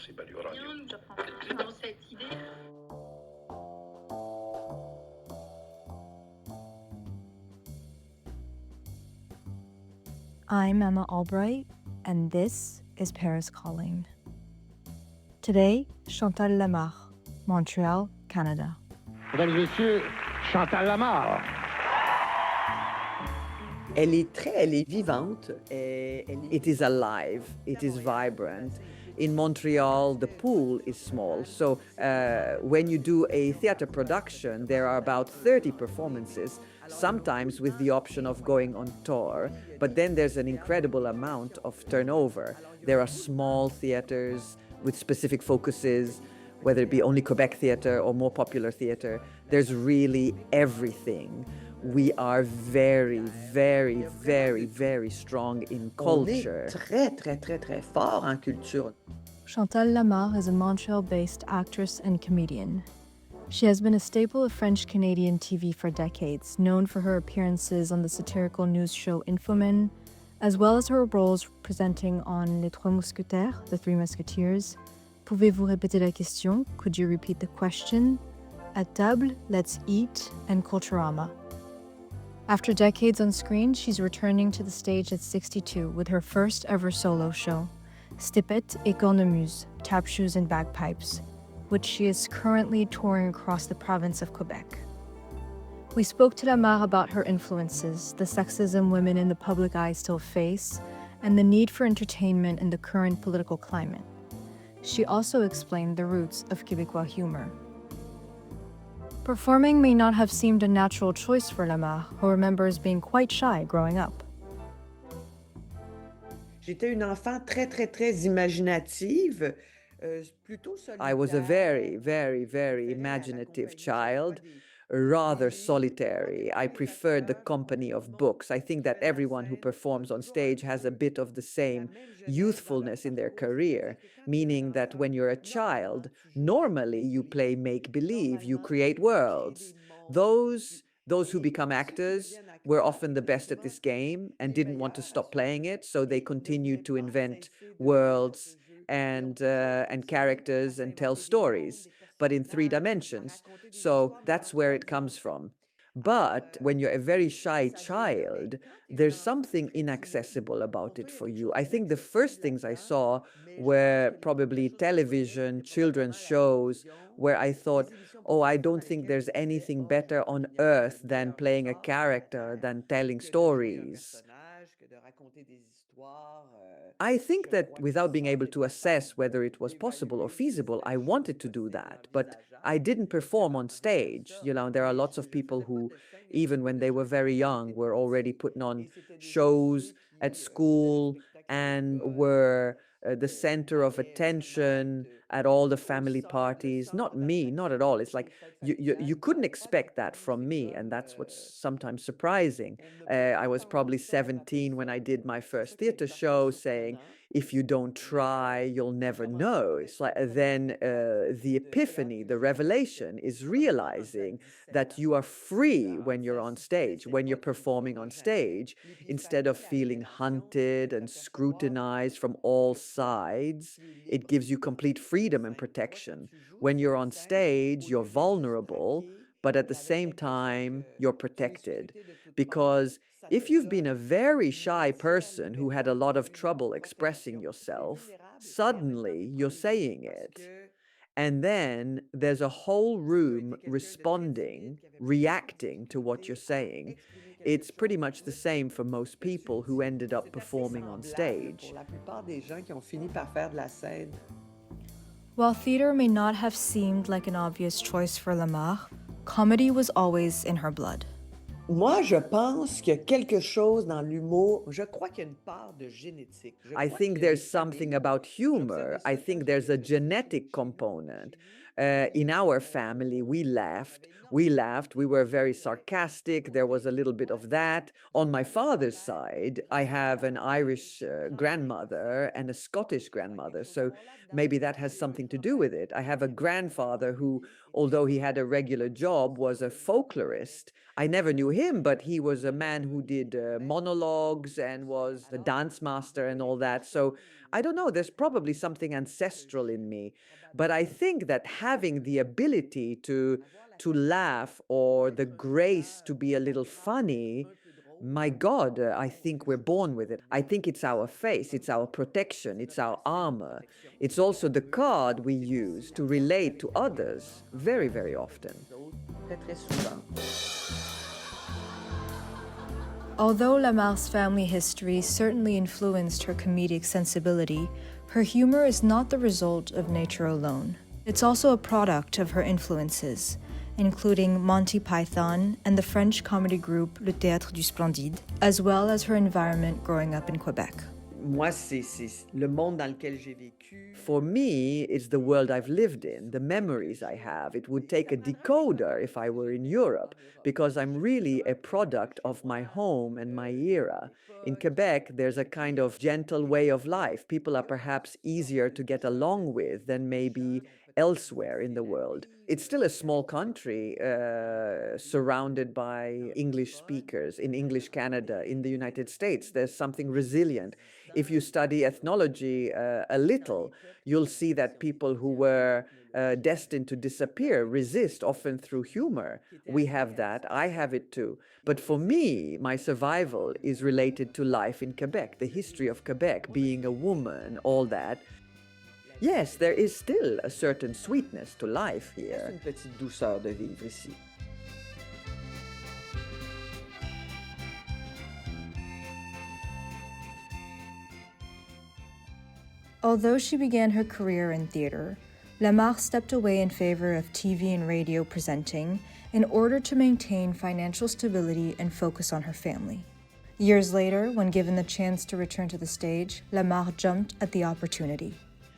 Bien, j'apprends dans cette idée. I'm Emma Albright, and this is Paris Calling. Today, Chantal Lamarre, Montreal, Canada. Mesdames et messieurs, Chantal Lamarre. Elle est vivante. It is alive. It is vibrant. In Montreal, the pool is small. So when you do a theater production, there are about 30 performances, sometimes with the option of going on tour. But then there's an incredible amount of turnover. There are small theaters with specific focuses, whether it be only Quebec theater or more popular theater. There's really everything. We are very, very, very, very strong in culture. Très fort en culture. Chantal Lamarre is a Montreal-based actress and comedian. She has been a staple of French-Canadian TV for decades, known for her appearances on the satirical news show Infoman, as well as her roles presenting on Les Trois Mousquetaires, the Three Musketeers. Pouvez-vous répéter la question? Could you repeat the question? At table, let's eat, and Culturama. After decades on screen, she's returning to the stage at 62 with her first ever solo show, Stepettes et Cornemuse, Tap Shoes and Bagpipes, which she is currently touring across the province of Quebec. We spoke to Lamarre about her influences, the sexism women in the public eye still face, and the need for entertainment in the current political climate. She also explained the roots of Quebecois humor. Performing may not have seemed a natural choice for Lamarre, who remembers being quite shy growing up. J'étais une enfant très imaginative. I was a very, very, very imaginative child, rather solitary. I preferred the company of books. I think that everyone who performs on stage has a bit of the same youthfulness in their career, meaning that when you're a child, normally you play make-believe, you create worlds. Those who become actors were often the best at this game and didn't want to stop playing it, so they continued to invent worlds and characters and tell stories, but in 3 dimensions. So that's where it comes from. But when you're a very shy child, there's something inaccessible about it for you. I think the first things I saw were probably television, children's shows, where I thought, oh, I don't think there's anything better on earth than playing a character, than telling stories. I think that without being able to assess whether it was possible or feasible, I wanted to do that, but I didn't perform on stage. You know, there are lots of people who, even when they were very young, were already putting on shows at school and were the center of attention at all the family parties. Not me, not at all. It's like you couldn't expect that from me, and that's what's sometimes surprising. I was probably 17 when I did my first theater show, saying, if you don't try, you'll never know. It's like then the epiphany, the revelation is realizing that you are free when you're on stage, when you're performing on stage, instead of feeling hunted and scrutinized from all sides. It gives you complete freedom and protection. When you're on stage, you're vulnerable, but at the same time, you're protected. Because if you've been a very shy person who had a lot of trouble expressing yourself, suddenly you're saying it. And then there's a whole room responding, reacting to what you're saying. It's pretty much the same for most people who ended up performing on stage. While theater may not have seemed like an obvious choice for Lamarre, comedy was always in her blood. Moi, je pense qu'il y a quelque chose dans l'humour. Je crois qu'il y a une part de génétique. I think there's something about humor. I think there's a genetic component. In our family, we laughed. We were very sarcastic. There was a little bit of that. On my father's side, I have an Irish grandmother and a Scottish grandmother. So maybe that has something to do with it. I have a grandfather who, although he had a regular job, was a folklorist. I never knew him, but he was a man who did monologues and was a dance master and all that. So I don't know, there's probably something ancestral in me, but I think that having the ability to laugh or the grace to be a little funny, my God, I think we're born with it. I think it's our face, it's our protection, it's our armor. It's also the card we use to relate to others very, very often. Très, très souvent. Although Lamarre's family history certainly influenced her comedic sensibility, her humor is not the result of nature alone. It's also a product of her influences, including Monty Python and the French comedy group Le Théâtre du Splendide, as well as her environment growing up in Quebec. Moi, c'est le monde dans lequel j'ai vécu. For me, it's the world I've lived in, the memories I have. It would take a decoder if I were in Europe, because I'm really a product of my home and my era. In Quebec, there's a kind of gentle way of life. People are perhaps easier to get along with than maybe elsewhere in the world. It's still a small country surrounded by English speakers in English Canada, in the United States. There's something resilient. If you study ethnology a little, you'll see that people who were destined to disappear resist, often through humor. We have that. I have it too. But for me, my survival is related to life in Quebec, the history of Quebec, being a woman, all that. Yes, there is still a certain sweetness to life C'est here. une petite douceur de vivre ici. Although she began her career in theater, Lamarre stepped away in favor of TV and radio presenting in order to maintain financial stability and focus on her family. Years later, when given the chance to return to the stage, Lamarre jumped at the opportunity.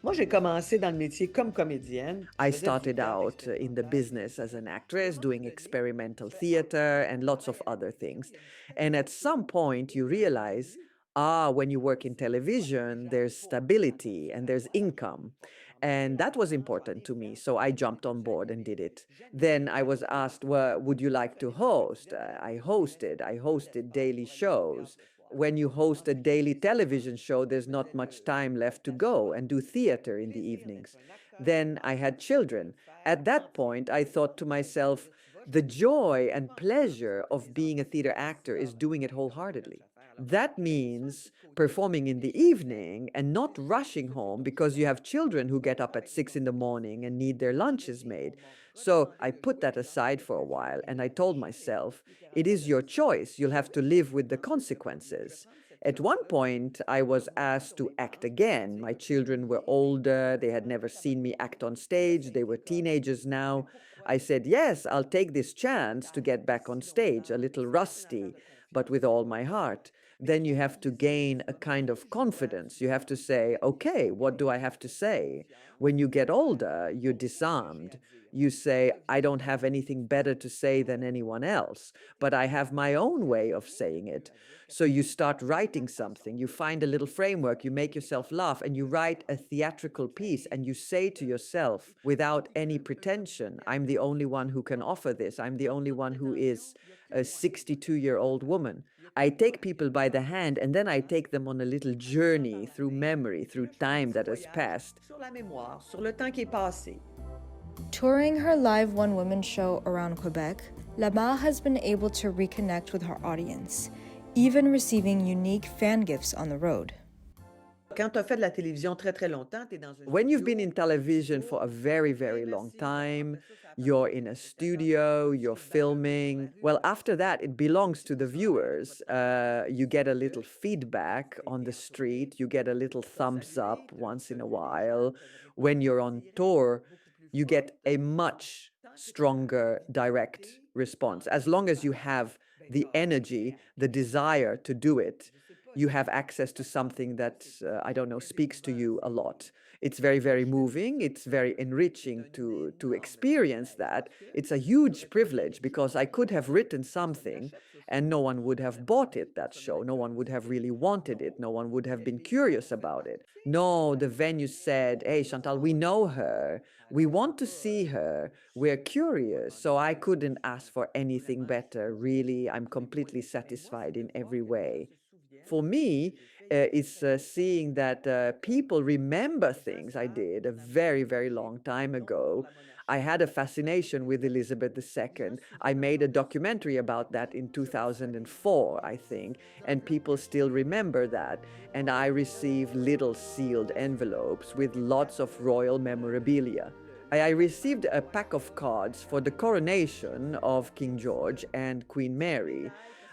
Moi, j'ai commencé dans le métier comme comédienne. I Je faisais du started théâtre out in the business as an actress, doing experimental theater and lots of other things. And at some point, you realize, when you work in television, there's stability and there's income. And that was important to me, so I jumped on board and did it. Then I was asked, well, would you like to host? I hosted daily shows. When you host a daily television show, there's not much time left to go and do theater in the evenings. Then I had children. At that point, I thought to myself, the joy and pleasure of being a theater actor is doing it wholeheartedly. That means performing in the evening and not rushing home because you have children who get up at 6 in the morning and need their lunches made. So I put that aside for a while and I told myself, it is your choice. You'll have to live with the consequences. At one point, I was asked to act again. My children were older. They had never seen me act on stage. They were teenagers now. I said, yes, I'll take this chance to get back on stage, a little rusty, but with all my heart. Then you have to gain a kind of confidence. You have to say, okay, what do I have to say? When you get older, you're disarmed. You say, I don't have anything better to say than anyone else, but I have my own way of saying it. So you start writing something, you find a little framework, you make yourself laugh, and you write a theatrical piece, and you say to yourself, without any pretension, I'm the only one who can offer this. I'm the only one who is a 62-year-old woman. I take people by the hand, and then I take them on a little journey through memory, through time that has passed. Sur la mémoire, sur le temps qui est passé. Touring her live one-woman show around Quebec, Lamarre has been able to reconnect with her audience, even receiving unique fan gifts on the road. Quand tu as fait de la télévision très, très longtemps, tu es dans un When you've been in television for a very, very long time, you're in a studio, you're filming. Well, after that, it belongs to the viewers. You get a little feedback on the street, you get a little thumbs up once in a while. When you're on tour, you get a much stronger direct response. As long as you have the energy, the desire to do it, you have access to something that, I don't know, speaks to you a lot. It's very, very moving. It's very enriching to experience that. It's a huge privilege because I could have written something and no one would have bought it, that show. No one would have really wanted it. No one would have been curious about it. No, the venue said, hey, Chantal, we know her. We want to see her. We're curious. So I couldn't ask for anything better. Really, I'm completely satisfied in every way. For me, is seeing that people remember things I did a very, very long time ago. I had a fascination with Elizabeth II. I made a documentary about that in 2004, I think, and people still remember that. And I received little sealed envelopes with lots of royal memorabilia. I received a pack of cards for the coronation of King George and Queen Mary.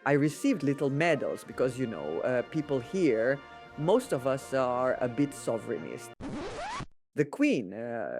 I received little medals because, people here, most of us are a bit sovereignist. The Queen,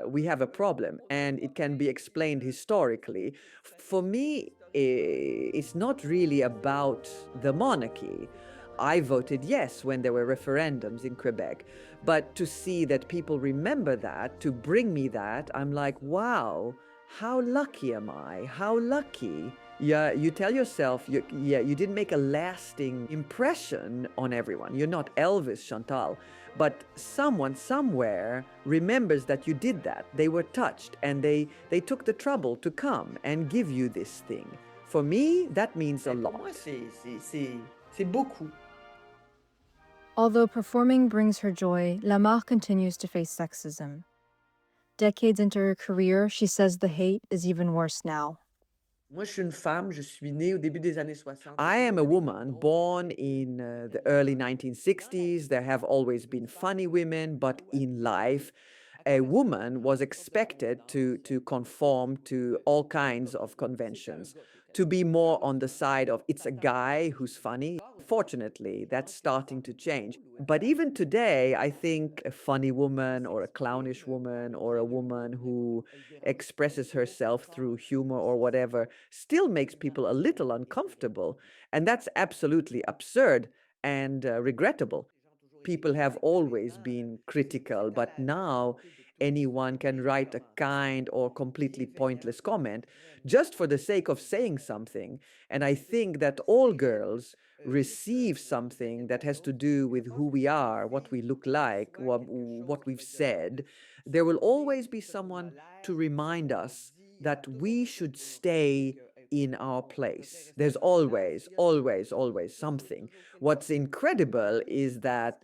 we have a problem, and it can be explained historically. For me, it's not really about the monarchy. I voted yes when there were referendums in Quebec, but to see that people remember that, to bring me that, I'm like, wow, how lucky am I? How lucky. Yeah, you tell yourself, you didn't make a lasting impression on everyone. You're not Elvis, Chantal, but someone somewhere remembers that you did that. They were touched, and they took the trouble to come and give you this thing. For me, that means a lot. C'est beaucoup. Although performing brings her joy, Lamarre continues to face sexism. Decades into her career, she says the hate is even worse now. Moi, je suis une femme, je suis née au début des années 60. I am a woman born in the early 1960s. There have always been funny women, but in life, a woman was expected to conform to all kinds of conventions, to be more on the side of it's a guy who's funny. Fortunately, that's starting to change. But even today, I think a funny woman or a clownish woman or a woman who expresses herself through humor or whatever still makes people a little uncomfortable. And that's absolutely absurd and regrettable. People have always been critical, but now anyone can write a kind or completely pointless comment just for the sake of saying something. And I think that all girls receive something that has to do with who we are, what we look like, what we've said. There will always be someone to remind us that we should stay in our place. There's always, always, always something. What's incredible is that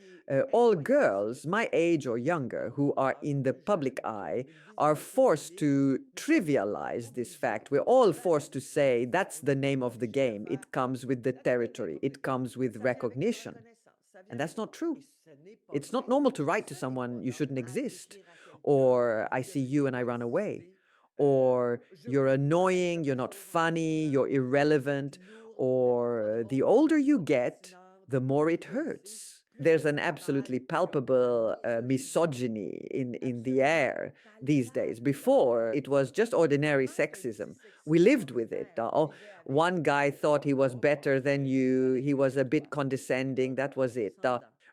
all girls, my age or younger, who are in the public eye, are forced to trivialize this fact. We're all forced to say that's the name of the game. It comes with the territory. It comes with recognition. And that's not true. It's not normal to write to someone you shouldn't exist, or I see you and I run away, or you're annoying, you're not funny, you're irrelevant, or the older you get, the more it hurts. There's an absolutely palpable misogyny in the air these days. Before, it was just ordinary sexism. We lived with it. One guy thought he was better than you, he was a bit condescending, that was it.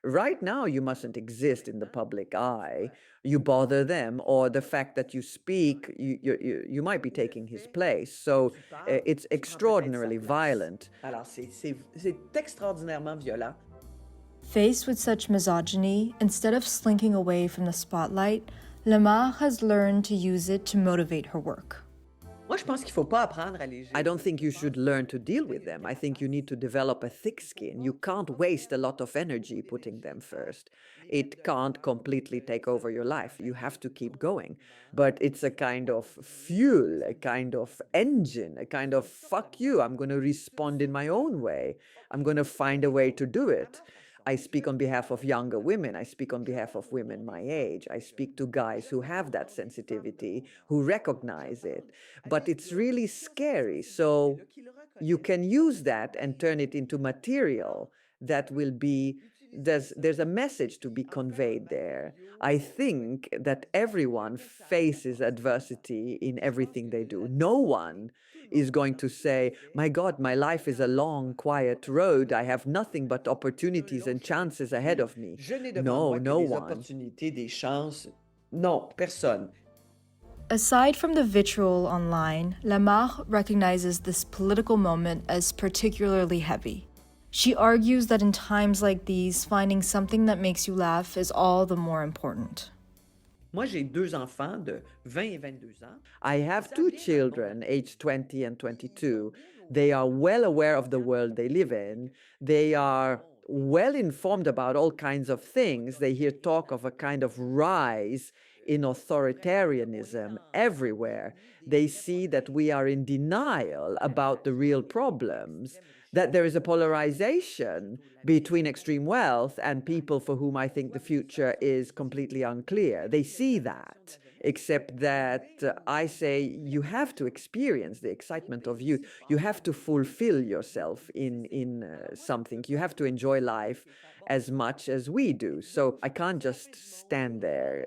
Right now, you mustn't exist in the public eye. You bother them, or the fact that you speak, you might be taking his place. So it's extraordinarily violent. Alors, c'est extraordinairement violent. Faced with such misogyny, instead of slinking away from the spotlight, Lamarre has learned to use it to motivate her work. Moi, je pense qu'il faut pas apprendre à léger. I don't think you should learn to deal with them. I think you need to develop a thick skin. You can't waste a lot of energy putting them first. It can't completely take over your life. You have to keep going. But it's a kind of fuel, a kind of engine, a kind of fuck you. I'm going to respond in my own way. I'm going to find a way to do it. I speak on behalf of younger women. I speak on behalf of women my age. I speak to guys who have that sensitivity, who recognize it. But it's really scary. So you can use that and turn it into material that will be, there's a message to be conveyed there. I think that everyone faces adversity in everything they do. No one is going to say, my God, my life is a long, quiet road. I have nothing but opportunities and chances ahead of me. No, no one. Opportunités, des chances. Non, personne. Aside from the vitriol online, Lamarre recognizes this political moment as particularly heavy. She argues that in times like these, finding something that makes you laugh is all the more important. Moi, j'ai 2 enfants de 20 et 22 ans. I have 2 children, aged 20 and 22. They are well aware of the world they live in. They are well informed about all kinds of things, they hear talk of a kind of rise in authoritarianism everywhere. They see that we are in denial about the real problems, that there is a polarization between extreme wealth and people for whom I think the future is completely unclear. They see that, except that I say you have to experience the excitement of youth. You have to fulfill yourself in something. You have to enjoy life as much as we do. So I can't just stand there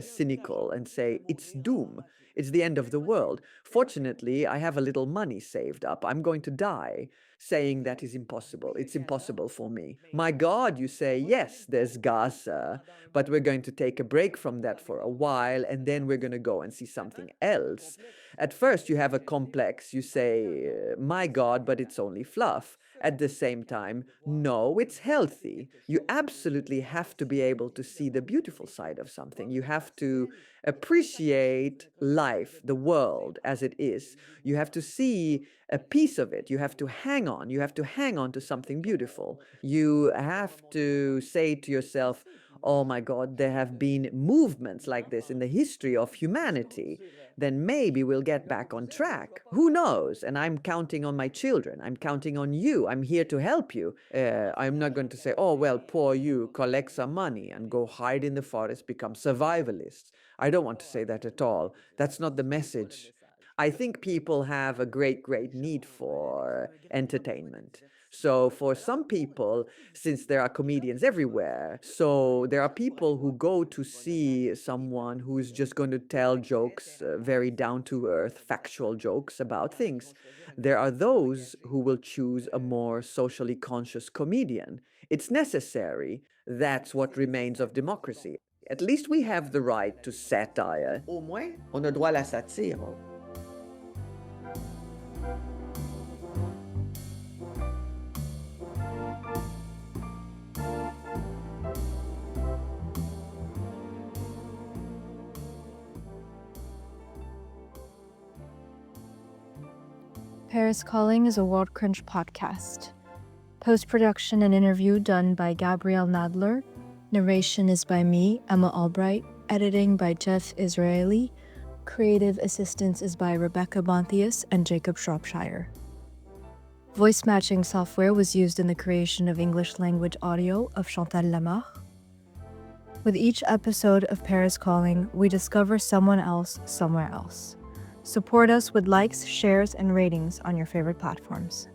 cynical and say it's doom. It's the end of the world. Fortunately, I have a little money saved up. I'm going to die. Saying that is impossible. It's impossible for me. My God, you say, yes, there's Gaza, but we're going to take a break from that for a while, and then we're going to go and see something else. At first, you have a complex. You say, my God, but it's only fluff. At the same time, no, it's healthy. You absolutely have to be able to see the beautiful side of something. You have to appreciate life, the world as it is. You have to see a piece of it. You have to hang on. You have to hang on to something beautiful. You have to say to yourself, oh my God, there have been movements like this in the history of humanity. Then maybe we'll get back on track. Who knows? And I'm counting on my children. I'm counting on you. I'm here to help you. I'm not going to say, oh, well, poor you, collect some money and go hide in the forest, become survivalists. I don't want to say that at all. That's not the message. I think people have a great, great need for entertainment. So for some people, since there are comedians everywhere, so there are people who go to see someone who's just going to tell jokes, very down-to-earth, factual jokes about things. There are those who will choose a more socially conscious comedian. It's necessary. That's what remains of democracy. At least we have the right to satire. Au moins, on a droit à la satire. Paris Calling is a World Cringe podcast. Post-production and interview done by Gabrielle Nadler. Narration is by me, Emma Albright. Editing by Jeff Israeli. Creative assistance is by Rebecca Bonthius and Jacob Shropshire. Voice matching software was used in the creation of English language audio of Chantal Lamarre. With each episode of Paris Calling, we discover someone else somewhere else. Support us with likes, shares, and ratings on your favorite platforms.